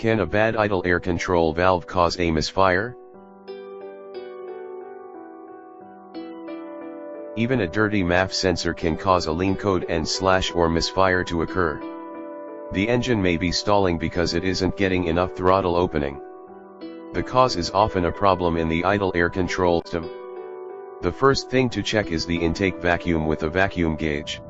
Can a bad idle air control valve cause a misfire? Even a dirty MAF sensor can cause a lean code and/ or misfire to occur. The engine may be stalling because it isn't getting enough throttle opening. The cause is often a problem in the idle air control system. The first thing to check is the intake vacuum with a vacuum gauge.